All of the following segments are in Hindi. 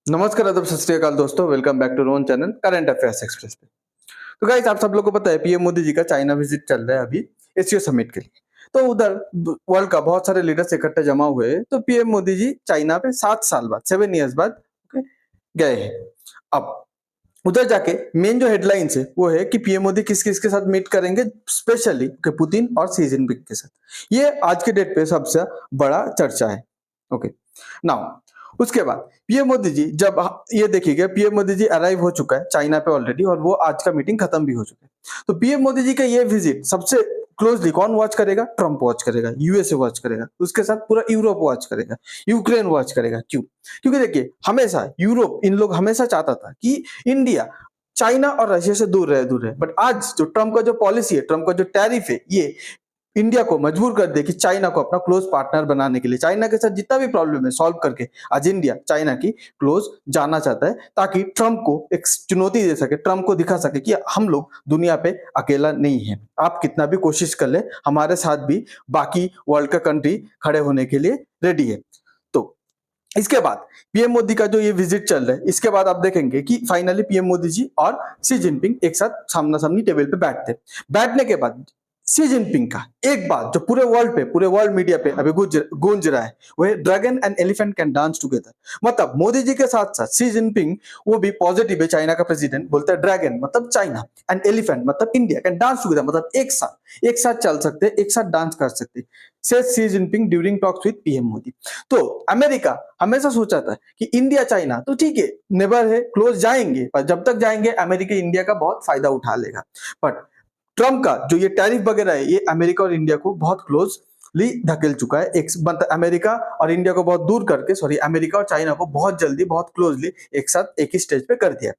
नमस्कार, आदाब, सत श्री अकाल दोस्तों। Welcome back to Ron channel current affairs express पे। तो गाइस, आप सब लोगों को पता है पीएम मोदी जी का चाइना विजिट चल रहा है अभी एससीओ समिट के लिए। तो उधर वर्ल्ड का बहुत सारे लीडर्स इकट्ठे जमा हुए हैं। तो पीएम मोदी जी चाइना पे 7 साल बाद 7 ईयर्स बाद गए हैं। अब उधर जाके मेन जो हेडलाइंस है वो है कि पीएम मोदी किस किस के साथ मीट करेंगे, स्पेशली पुतिन और शी जिनपिंग के साथ। ये आज के डेट पे सबसे बड़ा चर्चा है। ओके, नाउ उसके बाद पीएम मोदी जी जब ये देखिएगा, पीएम मोदी जी अराइव हो चुका है चाइना पे ऑलरेडी, और वो आज का मीटिंग खत्म भी हो चुका है। तो पीएम मोदी जी का ये विजिट सबसे क्लोजली कौन वॉच करेगा? ट्रंप वॉच करेगा, यूएसए वॉच करेगा, उसके साथ पूरा यूरोप वॉच करेगा, यूक्रेन वॉच करेगा। क्यों? क्योंकि देखिए, हमेशा यूरोप, इन लोग हमेशा चाहता था कि इंडिया चाइना और रशिया से दूर रहे। बट आज जो ट्रंप का जो पॉलिसी है, ट्रंप का जो टैरिफ है, ये इंडिया को मजबूर कर दे कि चाइना को अपना क्लोज पार्टनर बनाने के लिए, चाइना के साथ जितना भी प्रॉब्लम है सॉल्व करके आज इंडिया चाइना की क्लोज जाना चाहता है, ताकि ट्रंप को एक चुनौती दे सके, ट्रंप को दिखा सके कि हम लोग दुनिया पे अकेला नहीं है। आप कितना भी कोशिश कर ले, हमारे साथ भी बाकी वर्ल्ड का कंट्री खड़े होने के लिए रेडी है। तो इसके बाद पीएम मोदी का जो ये विजिट चल रहा है, इसके बाद आप देखेंगे कि फाइनली पीएम मोदी जी और शी जिनपिंग एक साथ सामना सामनी टेबल पे बैठने के बाद शी जिनपिंग का एक बात जो पूरे वर्ल्ड मीडिया पे अभी गूंज रहा है, वो है dragon and elephant can dance together. मतलब मोदी जी के साथ साथ शी जिनपिंग वो भी पॉजिटिव है। चाइना का प्रेसिडेंट बोलता है ड्रैगन मतलब चाइना एंड एलिफेंट मतलब इंडिया कैन डांस टुगेदर, मतलब एक साथ चल सकते, एक साथ डांस कर सकते, से Xi Jinping during talks with PM Modi. तो अमेरिका हमेशा सोचा था कि इंडिया चाइना तो ठीक है, नेबर है, क्लोज जाएंगे, पर जब तक जाएंगे अमेरिका इंडिया का बहुत फायदा उठा लेगा। बट ट्रंप का जो ये टैरिफ वगैरह है, ये अमेरिका और इंडिया को बहुत क्लोजली धकेल चुका है। एक मतलब अमेरिका और इंडिया को बहुत दूर करके, सॉरी, अमेरिका और चाइना को बहुत जल्दी बहुत क्लोजली एक साथ एक ही स्टेज पे कर दिया।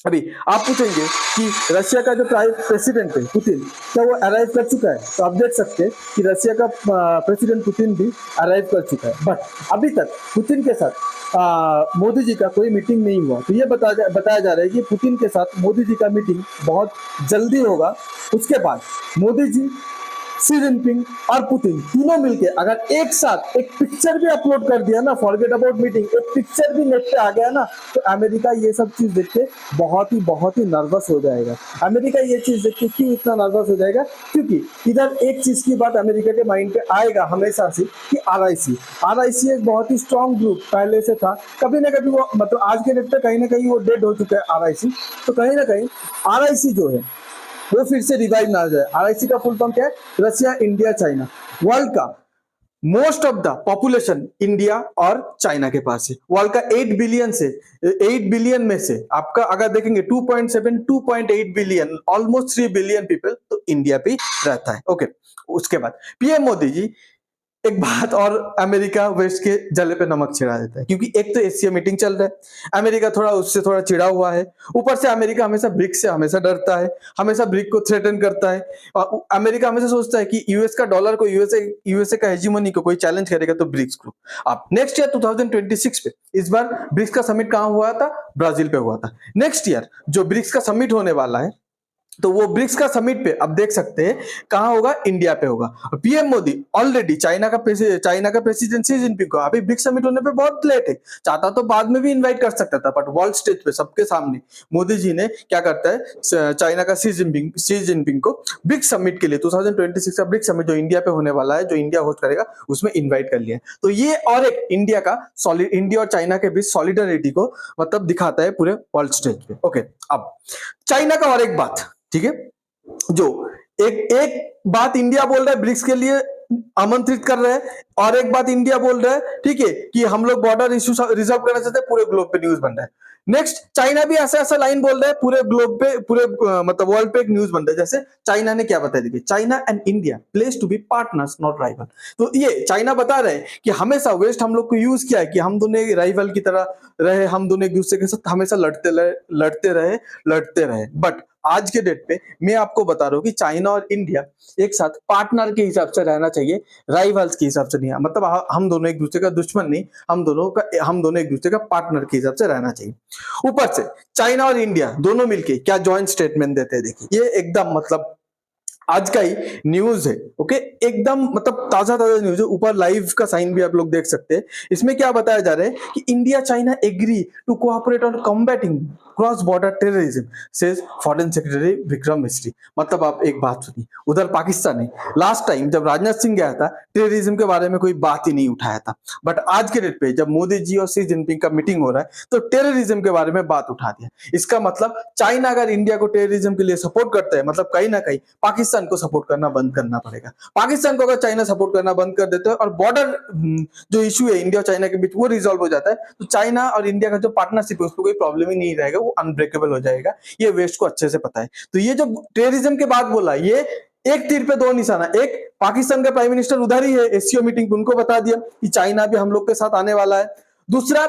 अभी आप पूछेंगे कि रशिया का जो प्रेसिडेंट है पुतिन, क्या वो अराइव कर चुका है? तो आप देख सकते हैं कि रशिया का प्रेसिडेंट पुतिन भी अराइव कर चुका है। बट अभी तक पुतिन के साथ मोदी जी का कोई मीटिंग नहीं हुआ। तो ये बताया जा रहा है कि पुतिन के साथ मोदी जी का मीटिंग बहुत जल्दी होगा। उसके बाद मोदी जी, शी जिनपिंग और पुतिन तीनों मिलके अगर एक साथ एक पिक्चर भी अपलोड कर दिया ना, फॉरगेट अबाउट मीटिंग, एक पिक्चर भी नेट पे आ गया ना, तो अमेरिका ये सब चीज देख के बहुत ही नर्वस हो जाएगा। अमेरिका ये चीज देख के क्यों इतना नर्वस हो जाएगा? क्योंकि इधर एक चीज की बात अमेरिका के माइंड पे आएगा हमेशा से कि आरआईसी एक बहुत ही स्ट्रॉन्ग ग्रुप पहले से था। कभी ना कभी वो, मतलब आज के डेट पे कहीं ना कहीं वो डेड हो चुका है आरआईसी। तो कहीं ना कहीं आरआईसी जो है वो फिर से रिवाइव ना जाए। आरआईसी का फुल फॉर्म क्या है? Russia, India, China. वर्ल्ड का most of the population India और चाइना के पास है। वर्ल्ड का 8 बिलियन में से आपका अगर देखेंगे 2.7 2.8 बिलियन, ऑलमोस्ट 3 बिलियन पीपल तो इंडिया पे रहता है। ओके, उसके बाद पीएम मोदी जी एक बात और अमेरिका वेस्ट के जले पे नमक छिड़ा देता है, क्योंकि एक तो एशिया मीटिंग चल रहा है, अमेरिका उससे थोड़ा चिड़ा हुआ है। ऊपर से अमेरिका हमेशा ब्रिक्स से हमेशा डरता है, हमेशा ब्रिक को थ्रेटन करता है। और अमेरिका हमेशा सोचता है कि यूएस का डॉलर को, यूएसए का हेजीमनी को कोई चैलेंज करेगा तो ब्रिक्स को। अब नेक्स्ट ईयर 2026 पे, इस बार ब्रिक्स का समिट कहां हुआ था? ब्राजील पे हुआ था। नेक्स्ट ईयर जो ब्रिक्स का समिट होने वाला है, तो वो ब्रिक्स का समिट पे अब देख सकते हैं कहां होगा? इंडिया पे होगा। पीएम मोदी ऑलरेडी चाइना का प्रेसिडेंट शी जिनपिंग को, अभी ब्रिक्स समिट होने पे बहुत लेट है, चाहता तो बाद में भी इनवाइट कर सकता था, बट वर्ल्ड स्टेज पे सबके सामने मोदी जी ने क्या करता है, चाइना का शी जिनपिंग को ब्रिक्स समिट के लिए 2026 का ब्रिक्स समिट जो इंडिया पे होने वाला है, जो इंडिया होस्ट करेगा, उसमें इन्वाइट कर लिया। तो ये और एक इंडिया और चाइना के बीच सॉलिडरिटी को मतलब दिखाता है पूरे वर्ल्ड स्टेज पे। ओके, अब चाइना का और एक बात, ठीक है, जो एक बात इंडिया बोल रहा है ब्रिक्स के लिए आमंत्रित कर रहे हैं, और एक बात इंडिया बोल रहा है, ठीक है, कि हम लोग बॉर्डर इश्यू रिजर्व करना चाहते हैं, पूरे ग्लोब पे न्यूज बन रहा है। नेक्स्ट चाइना भी ऐसा लाइन बोल रहा है, पूरे ग्लोब पे, पूरे मतलब वर्ल्ड पे एक न्यूज बन रहा है। जैसे चाइना ने क्या बताया, देखिए, China and India place to be partners not rival. तो ये चाइना बता रहे हैं कि हमेशा वेस्ट हम लोग को यूज किया है कि हम दोनों राइवल की तरह रहे, हम दोनों एक दूसरे के साथ हमेशा लड़ते रहे। बट आज के डेट पे मैं आपको बता रहा हूं कि चाइना और इंडिया एक साथ पार्टनर के हिसाब से रहना चाहिए, राइवल्स के हिसाब से नहीं। मतलब हम दोनों एक दूसरे का दुश्मन नहीं, हम दोनों एक दूसरे का पार्टनर के हिसाब से रहना चाहिए। ऊपर से चाइना और इंडिया दोनों मिलके क्या जॉइंट स्टेटमेंट देते हैं, देखिए, ये एकदम मतलब आज का ही न्यूज है। ओके, एकदम मतलब ताजा ताजा न्यूज है। ऊपर लाइव का साइन भी आप लोग देख सकते हैं। इसमें क्या बताया जा रहा है कि India China agree to cooperate on combating cross border terrorism, says foreign secretary Vikram Misri. मतलब आप एक बात सुनिए, उधर पाकिस्तान है, लास्ट टाइम जब राजनाथ सिंह गया था टेररिज्म के बारे में कोई बात ही नहीं उठाया था, बट आज के डेट पे जब मोदी जी और शी जिनपिंग का मीटिंग हो रहा है तो टेररिज्म के बारे में बात उठा दिया। इसका मतलब चाइना अगर इंडिया को टेररिज्म के लिए सपोर्ट करता है, मतलब कहीं ना कहीं पाकिस्तान को सपोर्ट करना बंद करना पड़ेगा। पाकिस्तान को अगर चाइना सपोर्ट करना बंद कर देता है और बॉर्डर जो इशू है इंडिया और चाइना के बीच वो रिजॉल्व हो जाता है, तो चाइना और इंडिया का जो पार्टनरशिप है उसको कोई प्रॉब्लम ही नहीं रहेगा, वो अनब्रेकेबल हो जाएगा। ये वेस्ट को अच्छे से पता है। तो ये जो टेररिज्म के बाद बोला, ये एक तीर पे दो निशाना। एक, पाकिस्तान का प्राइम मिनिस्टर उधर ही है एससीओ मीटिंग पे, उनको बता दिया कि चाइना भी हम लोग के साथ आने वाला है। दूसरा,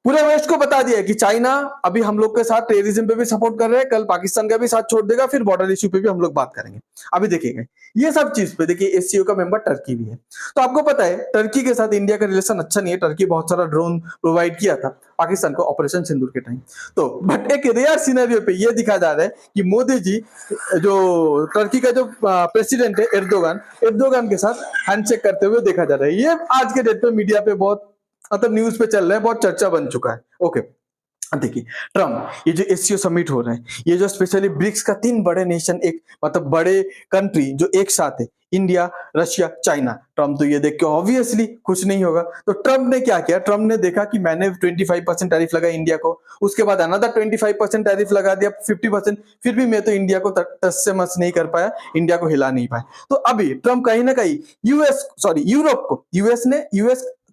पूरे वेस्ट को बता दिया कि चाइना अभी हम लोग के साथ टेररिज्म पे भी सपोर्ट कर रहे हैं, कल पाकिस्तान का भी साथ छोड़ देगा, फिर बॉर्डर इश्यू पे भी हम लोग बात करेंगे। अभी देखिएगा ये सब चीज पे, देखिए एससीओ का मेंबर टर्की भी है। तो आपको पता है टर्की के साथ इंडिया का रिलेशन अच्छा नहीं है। टर्की बहुत सारा ड्रोन प्रोवाइड किया था पाकिस्तान को ऑपरेशन सिंदूर के टाइम। तो बट एक रेयर सिनेरियो पे ये दिखा जा रहा है कि मोदी जी जो टर्की का जो प्रेसिडेंट है एर्दोगान के साथ हैंडशेक करते हुए देखा जा रहा है। ये आज के डेट पे मीडिया पे बहुत मतलब न्यूज पे चल रहा है, बहुत चर्चा बन चुका है। ओके, देखिए ट्रम्प, ये जो एससीओ समिट हो रहा है, ये जो स्पेशली ब्रिक्स का 3 बड़े नेशन, एक मतलब बड़े कंट्री जो एक साथ है, इंडिया, रशिया, चाइना। ट्रम्प तो ये देख के ऑब्वियसली खुश नहीं होगा। तो ट्रम्प ने क्या किया, ट्रम्प ने देखा कि मैंने 25% टैरिफ लगा इंडिया को, उसके बाद अनदर 25% टैरिफ लगा दिया, 50%, फिर भी मैं तो इंडिया को टस से मस नहीं कर पाया, इंडिया को हिला नहीं पाया। तो अभी ट्रम्प कहीं ना कहीं यूएस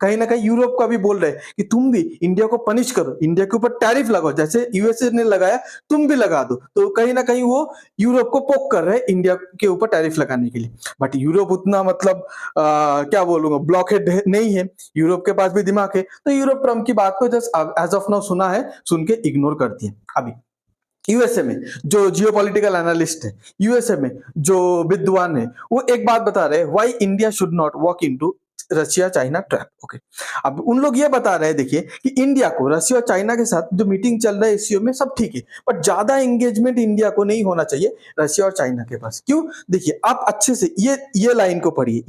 कहीं ना कहीं यूरोप का भी बोल रहे हैं कि तुम भी इंडिया को पनिश करो, इंडिया के ऊपर टैरिफ लगाओ, जैसे यूएसए ने लगाया तुम भी लगा दो। तो कहीं ना कहीं वो यूरोप को पोक कर रहे हैं इंडिया के ऊपर टैरिफ लगाने के लिए। बट यूरोप उतना मतलब क्या बोलूंगा, ब्लॉकहेड नहीं है, यूरोप के पास भी दिमाग है। तो यूरोप ट्रम्प की बात को जस्ट एज ऑफ नाउ सुना है, सुन के इग्नोर कर दिया। अभी यूएसए में जो जियोपॉलिटिकल एनालिस्ट है, यूएसए में जो विद्वान है, वो एक बात बता रहे हैं, why India should not walk into Russia China trap. Okay, अब उन लोग ये बता रहे हैं, देखिए कि इंडिया को रशिया और चाइना के साथ जो मीटिंग चल रहा है एससीओ में सब ठीक है, बट ज्यादा एंगेजमेंट इंडिया को नहीं होना चाहिए रशिया और चाइना के पास। क्यों? देखिए आप अच्छे से ये लाइन को पढ़िए,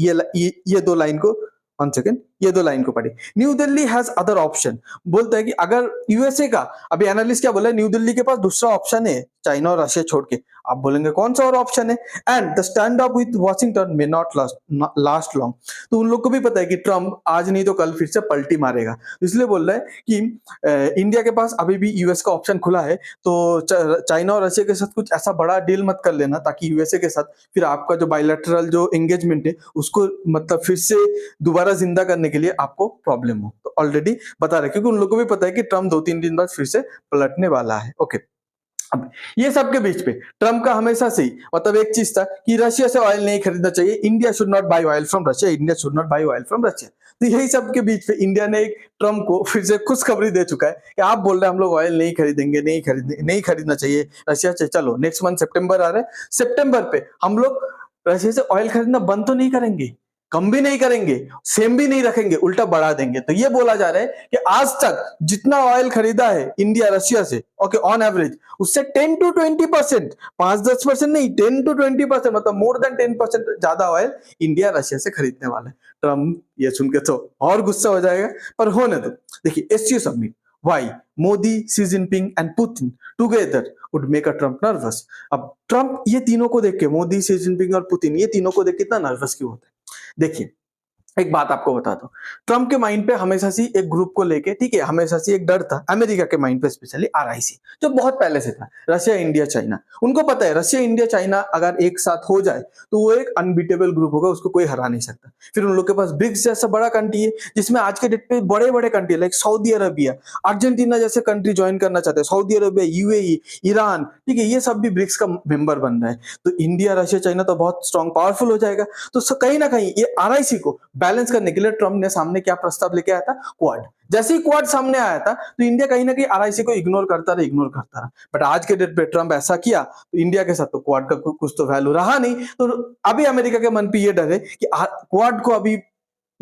ये 2 लाइन को, 1 सेकेंड, ये 2 लाइन को पढ़िए। New Delhi has other option, बोलता है कि अगर यूएसए का, अभी एनालिस्ट क्या बोला है, न्यू दिल्ली के पास दूसरा ऑप्शन है चाइना और रशिया छोड़ के। आप बोलेंगे कौन सा और ऑप्शन है? And the stand up with Washington may not last long. तो उन लोग को भी पता है कि ट्रम्प आज नहीं तो कल फिर से पलटी मारेगा, तो इसलिए बोल रहा है कि इंडिया के पास अभी भी यूएस का ऑप्शन खुला है, तो चाइना और रशिया के साथ कुछ ऐसा बड़ा डील मत कर लेना ताकि यूएसए के साथ फिर आपका जो बायलैटरल जो एंगेजमेंट है उसको मतलब फिर से दोबारा जिंदा करने के लिए आपको प्रॉब्लम हो। तो ऑलरेडी बता रहे, क्योंकि उन लोगों को भी पता है कि ट्रम्प 2-3 दिन बाद फिर से पलटने वाला है। ओके, अब ये सब के बीच पे ट्रम्प का हमेशा से ही मतलब एक चीज था कि रशिया से ऑयल नहीं खरीदना चाहिए, India should not buy oil from Russia, India should not buy oil from Russia. तो यही सब के बीच पे इंडिया ने एक ट्रम्प को फिर से खुशखबरी दे चुका है कि आप बोल रहे हैं हम लोग ऑयल नहीं खरीदेंगे, नहीं खरीदना चाहिए रशिया से। चलो नेक्स्ट मंथ सितंबर आ रहा है, सितंबर पे हम लोग रशिया से ऑयल खरीदना बंद तो नहीं करेंगे, कम भी नहीं करेंगे, सेम भी नहीं रखेंगे, उल्टा बढ़ा देंगे। तो ये बोला जा रहा है कि आज तक जितना ऑयल खरीदा है इंडिया रशिया से, ओके, ऑन एवरेज उससे 10 to 20%, 5-10% नहीं, 10 to 20%, मतलब मोर देन 10% ज्यादा ऑयल इंडिया रशिया से खरीदने वाला है। ट्रम्प ये सुन के तो और गुस्सा हो जाएगा, पर होने दो। देखिए SCO summit, why Modi, Xi Jinping and Putin together would make a Trump nervous. अब ट्रम्प ये तीनों को देख के, मोदी, शी जिनपिंग और पुतिन, ये तीनों को देख के इतना नर्वस क्यों होता है? देखिए एक बात आपको बता दो, ट्रम्प के माइंड पे हमेशा से एक ग्रुप को लेके, ठीक है, हमेशा से एक डर था अमेरिका के माइंड पे, स्पेशली आरआईसी, जो बहुत पहले से था, रशिया इंडिया चाइना। उनको पता है रशिया इंडिया चाइना अगर एक साथ हो जाए तो वो एक अनबीटेबल ग्रुप होगा, उसको कोई हरा नहीं सकता। फिर उन लोग के पास ब्रिक्स जैसा बड़ा कंट्री है जिसमें आज के डेट पे बड़े बड़े country like Saudi Arabia, Argentina जैसे कंट्री ज्वाइन करना चाहते हैं, सऊदी अरबिया, यूएई, ईरान, ठीक है, ये सब भी ब्रिक्स का मेंबर बन रहा है। तो इंडिया रशिया चाइना तो बहुत स्ट्रॉन्ग पावरफुल हो जाएगा। तो कहीं ना कहीं ये आरआईसी को बैलेंस करने के लिए ट्रम्प ने सामने क्या प्रस्ताव लेके आया था? क्वाड। जैसे ही क्वाड सामने आया था तो इंडिया कहीं ना कहीं आरआईसी को इग्नोर करता रहा। बट आज के डेट पे ट्रम्प ऐसा किया तो इंडिया के साथ तो क्वाड का कुछ तो वैल्यू रहा नहीं। तो अभी अमेरिका के मन पे ये डर है कि क्वाड को अभी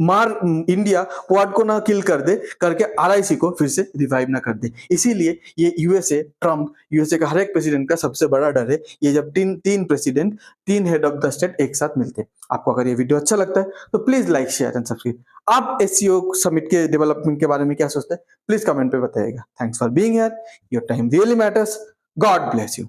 इंडिया क्वाड को ना किल कर दे करके आरआईसी को फिर से रिवाइव ना कर दे। इसीलिए ये यूएसए का हर एक प्रेसिडेंट का सबसे बड़ा डर है, ये जब तीन प्रेसिडेंट, तीन हेड ऑफ द स्टेट एक साथ मिलते हैं। आपको अगर ये वीडियो अच्छा लगता है तो please like, share and subscribe. आप एससीओ समिट के डेवलपमेंट के बारे में क्या सोचते हैं, प्लीज कमेंट पे बताइएगा। Thanks for being here, your time really matters. God bless you.